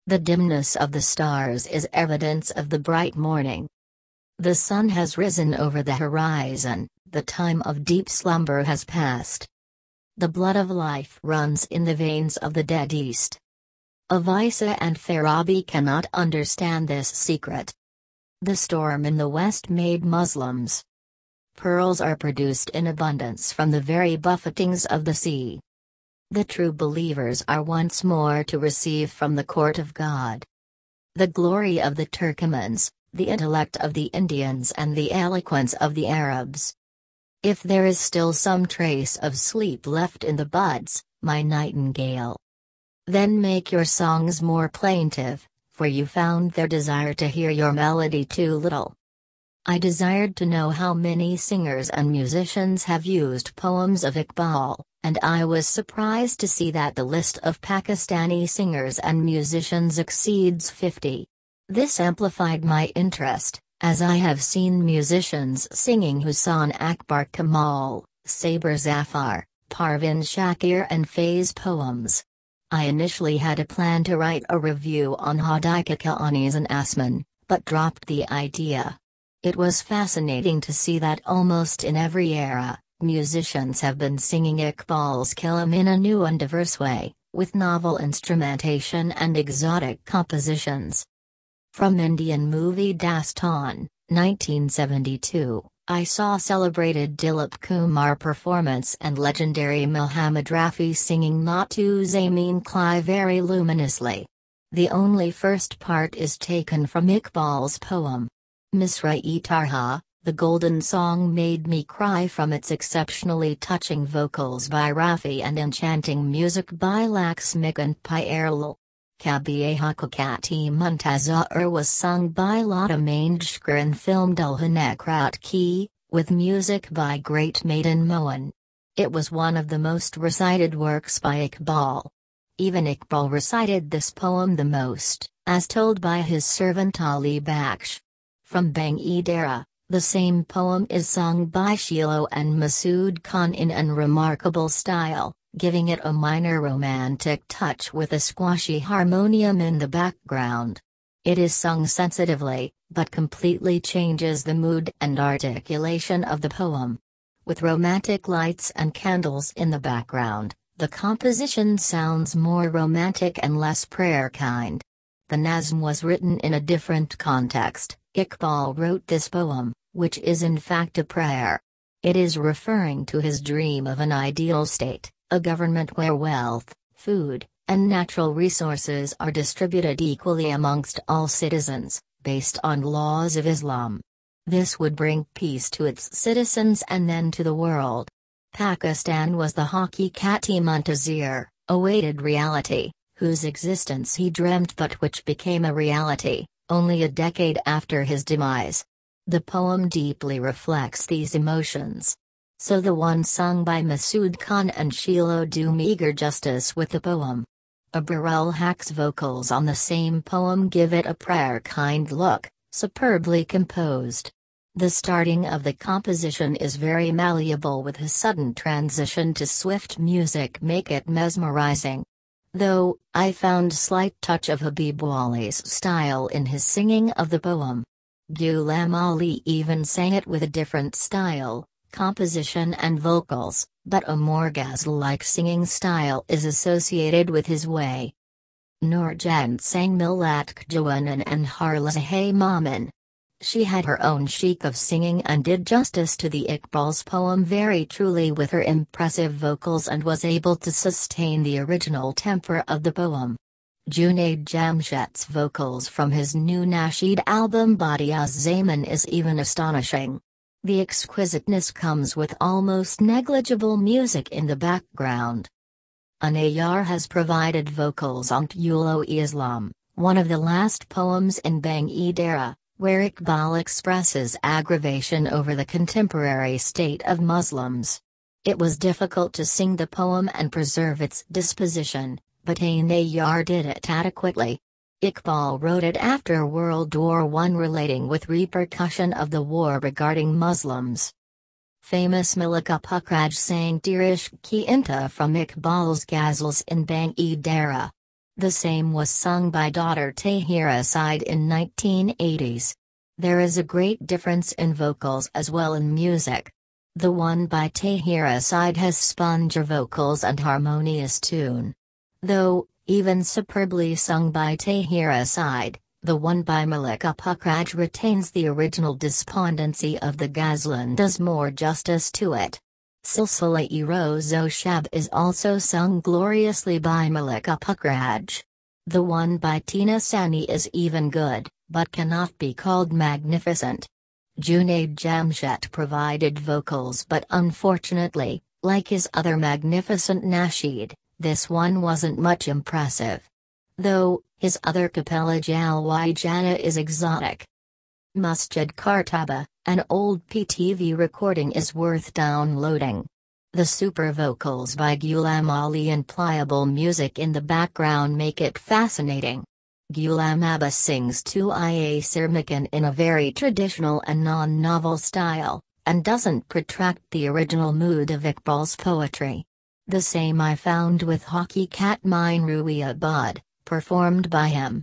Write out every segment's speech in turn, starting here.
The dimness of the stars is evidence of the bright morning. The sun has risen over the horizon, the time of deep slumber has passed. The blood of life runs in the veins of the dead East. Avisa and Farabi cannot understand this secret. The storm in the West made Muslims. Pearls are produced in abundance from the very buffetings of the sea. The true believers are once more to receive from the court of God. The glory of the Turkomans, the intellect of the Indians and the eloquence of the Arabs. If there is still some trace of sleep left in the buds, my nightingale, then make your songs more plaintive, for you found their desire to hear your melody too little. I desired to know how many singers and musicians have used poems of Iqbal, and I was surprised to see that the list of Pakistani singers and musicians exceeds 50. This amplified my interest, as I have seen musicians singing Hussain Akbar Kamal, Saber Zafar, Parvin Shakir and Faiz poems. I initially had a plan to write a review on Hadika Kaanis and Asman, but dropped the idea. It was fascinating to see that almost in every era, musicians have been singing Iqbal's Kalam in a new and diverse way, with novel instrumentation and exotic compositions. From Indian movie Dastan, 1972, I saw celebrated Dilip Kumar performance and legendary Muhammad Rafi singing Not to Zameen Cly very luminously. The only first part is taken from Iqbal's poem. Misra-e Tarha, the golden song made me cry from its exceptionally touching vocals by Rafi and enchanting music by Laxmik and Pyarlal. Kabiye Hakukati Muntazar was sung by Lata Mangeshkar in film Dulhanekrat Ki, with music by great Madan Mohan. It was one of the most recited works by Iqbal. Even Iqbal recited this poem the most, as told by his servant Ali Baksh. From Bang-e Dara, the same poem is sung by Shilo and Masood Khan in an remarkable style, giving it a minor romantic touch with a squashy harmonium in the background. It is sung sensitively, but completely changes the mood and articulation of the poem. With romantic lights and candles in the background, the composition sounds more romantic and less prayer kind. The Nazm was written in a different context. Iqbal wrote this poem, which is in fact a prayer. It is referring to his dream of an ideal state, a government where wealth, food, and natural resources are distributed equally amongst all citizens, based on laws of Islam. This would bring peace to its citizens and then to the world. Pakistan was the Hakikati Muntazir, awaited reality, whose existence he dreamt but which became a reality only a decade after his demise. The poem deeply reflects these emotions. So the one sung by Masood Khan and Shilo do meager justice with the poem. Abarul Haq's vocals on the same poem give it a prayer kind look, superbly composed. The starting of the composition is very malleable with his sudden transition to swift music make it mesmerizing. Though, I found slight touch of Habib Wali's style in his singing of the poem. Ghulam Ali even sang it with a different style, composition and vocals, but a more ghazal-like singing style is associated with his way. Nurjan sang Milat Kjawanan and Harlazahay Maman. She had her own chic of singing and did justice to the Iqbal's poem very truly with her impressive vocals and was able to sustain the original temper of the poem. Junaid Jamshet's vocals from his new Nasheed album Badiaz Zaman is even astonishing. The exquisiteness comes with almost negligible music in the background. Anayar has provided vocals on Tulo-e-Islam, one of the last poems in Bang-e Dara, where Iqbal expresses aggravation over the contemporary state of Muslims. It was difficult to sing the poem and preserve its disposition, but Anayar did it adequately. Iqbal wrote it after World War I, relating with repercussion of the war regarding Muslims. Famous Malika Pukraj sang Tirish Ki Inta from Iqbal's ghazals in Bang-e Dara. The same was sung by daughter Tahira Said in 1980s. There is a great difference in vocals as well in music. The one by Tahira Said has sponger vocals and harmonious tune. Though, even superbly sung by Tahira Said, the one by Malika Pukraj retains the original despondency of the ghazal and does more justice to it. Silsila-e Rozo Shab is also sung gloriously by Malika Pukraj. The one by Tina Sani is even good, but cannot be called magnificent. Junaid Jamshed provided vocals, but unfortunately, like his other magnificent nasheed, this one wasn't much impressive. Though, his other capella Jalwai Jana is exotic. Masjid Kartaba, an old PTV recording, is worth downloading. The super vocals by Ghulam Ali and pliable music in the background make it fascinating. Ghulam Abbas sings to Ia Sirmakan in a very traditional and non-novel style, and doesn't protract the original mood of Iqbal's poetry. The same I found with Haqiqat Mine Rui Abad, performed by him.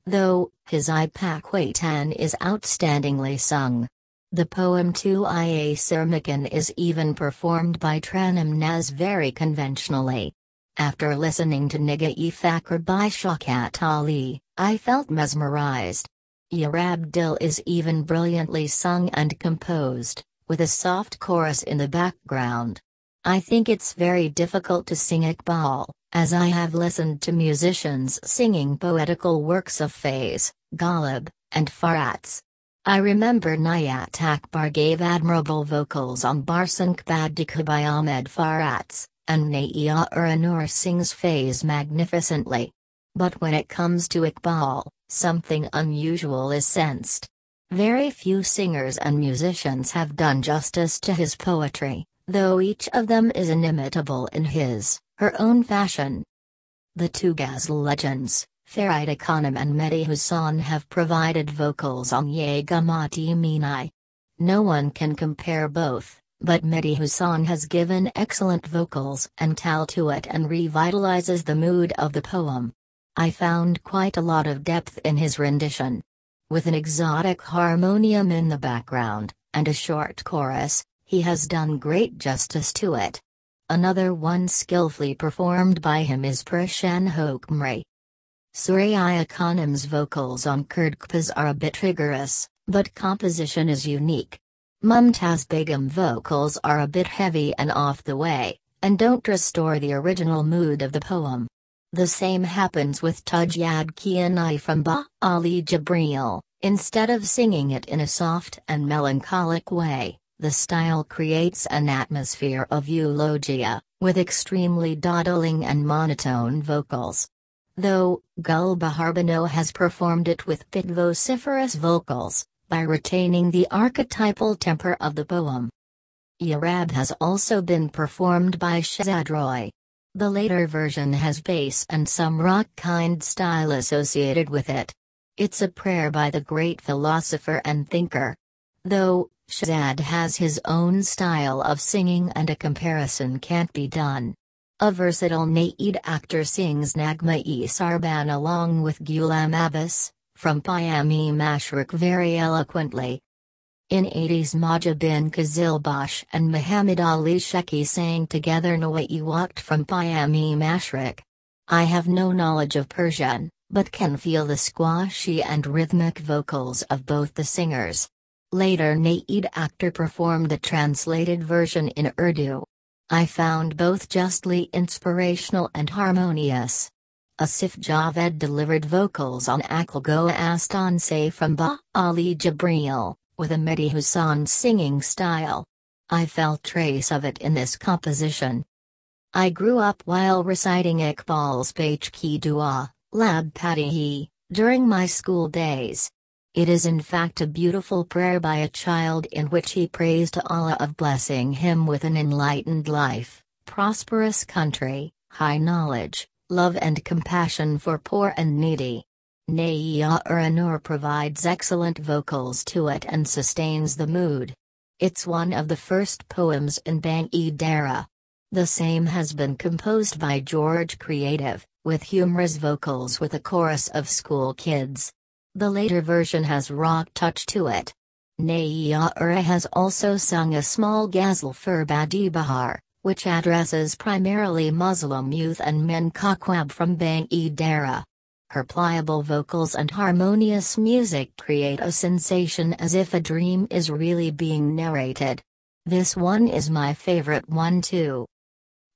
Though, his Ipakwatan is outstandingly sung. The poem to Ia Sirmakan is even performed by Tranam Naz very conventionally. After listening to Nigai Fakr by Shaukat Ali, I felt mesmerized. Yarab Dil is even brilliantly sung and composed, with a soft chorus in the background. I think it's very difficult to sing Iqbal, as I have listened to musicians singing poetical works of Faiz, Ghalib, and Farats. I remember Nayat Akbar gave admirable vocals on Barsank Badika by Ahmed Farats, and Naiya Uranur sings Faiz magnificently. But when it comes to Iqbal, something unusual is sensed. Very few singers and musicians have done justice to his poetry, though each of them is inimitable in her own fashion. The two ghazal legends, Farid Khanum and Mehdi Hussain, have provided vocals on Ye Gamati Minai. No one can compare both, but Mehdi Hussain has given excellent vocals and tal to it and revitalizes the mood of the poem. I found quite a lot of depth in his rendition. With an exotic harmonium in the background, and a short chorus, he has done great justice to it. Another one skillfully performed by him is Pershan Hokmri. Suraya Khanum's vocals on Kurdkpaz are a bit rigorous, but composition is unique. Mumtaz Begum vocals are a bit heavy and off the way, and don't restore the original mood of the poem. The same happens with Tujyad Kianai from Ba Ali Jabril. Instead of singing it in a soft and melancholic way, the style creates an atmosphere of eulogia, with extremely dawdling and monotone vocals. Though, Gul Baharbano has performed it with bit vociferous vocals, by retaining the archetypal temper of the poem. Yarab has also been performed by Shahzad Roy. The later version has bass and some rock kind style associated with it. It's a prayer by the great philosopher and thinker. Though, Shahzad has his own style of singing and a comparison can't be done. A versatile Naid actor sings Nagma-e Sarban along with Ghulam Abbas, from Payam-e Mashriq very eloquently. In 80s Maja bin Kazilbash and Muhammad Ali Sheki sang together Nawai Waqt from Payam-e Mashriq. I have no knowledge of Persian, but can feel the squashy and rhythmic vocals of both the singers. Later Naid actor performed the translated version in Urdu. I found both justly inspirational and harmonious. Asif Javed delivered vocals on Akal Goa Astanse from Ba Ali Jabril, with a Mehdi Hussain singing style. I felt trace of it in this composition. I grew up while reciting Iqbal's Bach Ki Dua, Lab Padihi, during my school days. It is in fact a beautiful prayer by a child in which he prays to Allah of blessing him with an enlightened life, prosperous country, high knowledge, love and compassion for poor and needy. Naiya Uranur provides excellent vocals to it and sustains the mood. It's one of the first poems in Bangi Dara. The same has been composed by George Creative, with humorous vocals with a chorus of school kids. The later version has rock touch to it. Naya Ura has also sung a small ghazal for Badi Bahar, which addresses primarily Muslim youth and men Kakwab from Bangi Dara. Her pliable vocals and harmonious music create a sensation as if a dream is really being narrated. This one is my favorite one too.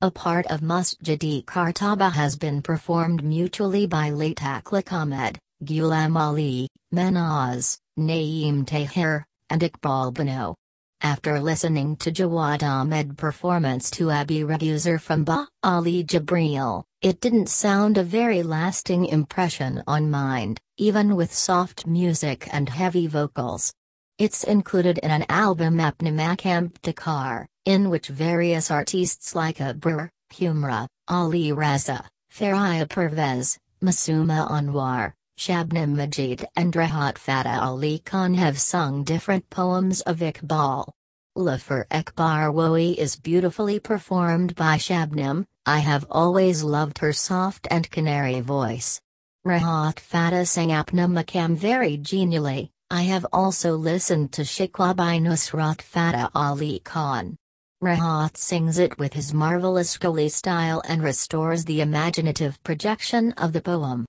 A part of Masjid-e Kartaba has been performed mutually by late Akhlaq Ahmed, Ghulam Ali, Manaz, Naeem Tahir, and Iqbal Bano. After listening to Jawad Ahmed performance to Abi Rebuser from Ba Ali Jibreel, it didn't sound a very lasting impression on mind, even with soft music and heavy vocals. It's included in an album Apna Makam Dakar, in which various artists like Abrar, Humra, Ali Raza, Faraya Pervez, Masooma Anwar, Shabnam Majid and Rahat Fateh Ali Khan have sung different poems of Iqbal. La for Ekbar Wohi is beautifully performed by Shabnam. I have always loved her soft and canary voice. Rahat Fateh sang Apna Makam very genially. I have also listened to Shikwa by Nusrat Fateh Ali Khan. Rahat sings it with his marvelous Koli style and restores the imaginative projection of the poem.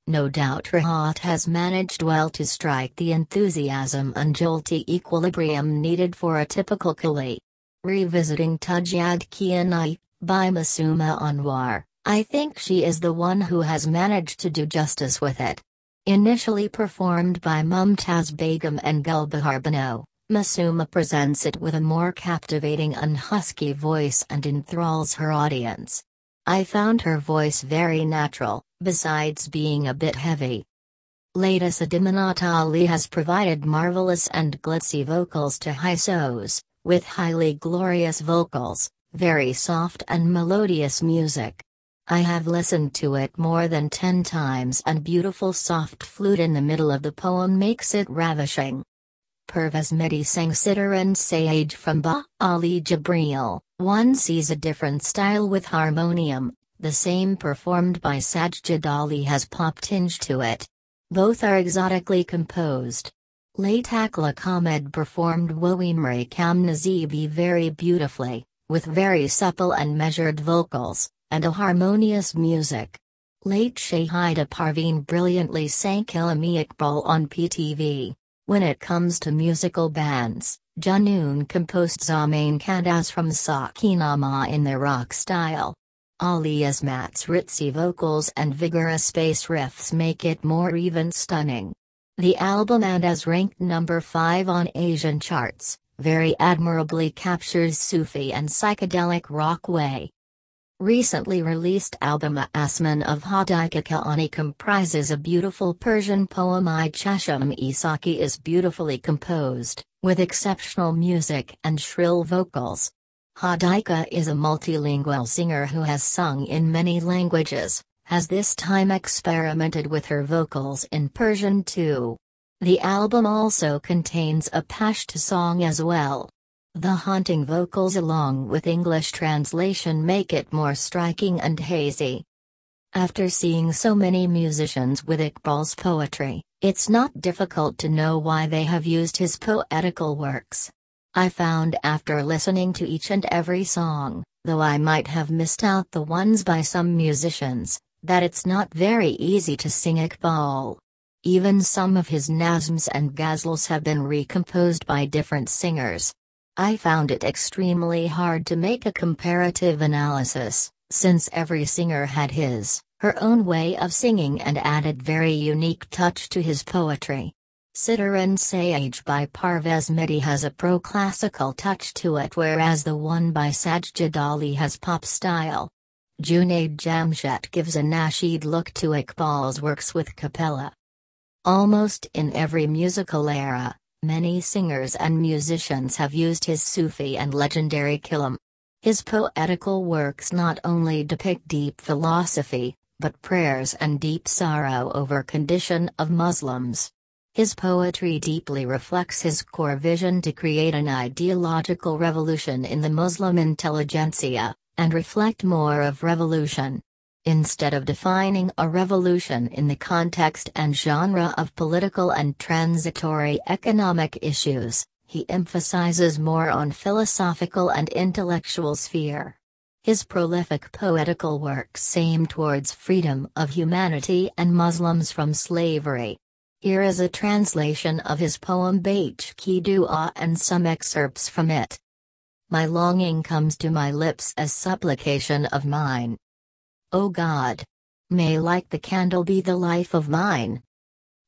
No doubt Rahat has managed well to strike the enthusiasm and jolty equilibrium needed for a typical Koli. Revisiting Tujyad Kianai, by Masooma Anwar, I think she is the one who has managed to do justice with it. Initially performed by Mumtaz Begum and Gulbahar Bano, Masooma presents it with a more captivating and husky voice and enthralls her audience. I found her voice very natural, besides being a bit heavy. Latest Adimanat Ali has provided marvelous and glitzy vocals to Hisos, with highly glorious vocals, very soft and melodious music. I have listened to it more than 10 times and beautiful soft flute in the middle of the poem makes it ravishing. Pervez Mehdi sang Sitar and Sage from Ba Ali Jibreel. One sees a different style with harmonium, the same performed by Sajid Ali has pop tinge to it. Both are exotically composed. Late Akhlaq Ahmed performed Woimri Kam Nazibi very beautifully, with very supple and measured vocals, and a harmonious music. Late Shahida Parveen brilliantly sang Ilmi Iqbal on PTV. When it comes to musical bands, Junoon composed Zamain Kandas from Sakinama in the rock style. Ali Asmat's ritzy vocals and vigorous bass riffs make it more even stunning. The album and as ranked number 5 on Asian charts, very admirably captures Sufi and psychedelic rock way. Recently released album Asman of Hadika Kaani comprises a beautiful Persian poem I Chasham Isaki is beautifully composed, with exceptional music and shrill vocals. Hadika is a multilingual singer who has sung in many languages, has this time experimented with her vocals in Persian too. The album also contains a Pashto song as well. The haunting vocals along with English translation make it more striking and hazy. After seeing so many musicians with Iqbal's poetry, it's not difficult to know why they have used his poetical works. I found after listening to each and every song, though I might have missed out the ones by some musicians, that it's not very easy to sing Iqbal. Even some of his nazms and ghazals have been recomposed by different singers. I found it extremely hard to make a comparative analysis, since every singer had her own way of singing and added very unique touch to his poetry. Sitar and Sage by Pervez Mehdi has a pro-classical touch to it whereas the one by Sajid Ali has pop style. Junaid Jamshed gives a nasheed look to Iqbal's works with cappella. Almost in every musical era, many singers and musicians have used his Sufi and legendary kalam. His poetical works not only depict deep philosophy, but prayers and deep sorrow over condition of Muslims. His poetry deeply reflects his core vision to create an ideological revolution in the Muslim intelligentsia, and reflect more of revolution. Instead of defining a revolution in the context and genre of political and transitory economic issues, he emphasizes more on philosophical and intellectual sphere. His prolific poetical works aim towards freedom of humanity and Muslims from slavery. Here is a translation of his poem Bait Ki Dua and some excerpts from it. My longing comes to my lips as supplication of mine. O God! May like the candle be the life of mine.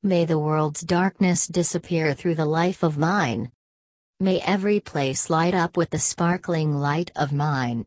May the world's darkness disappear through the life of mine. May every place light up with the sparkling light of mine.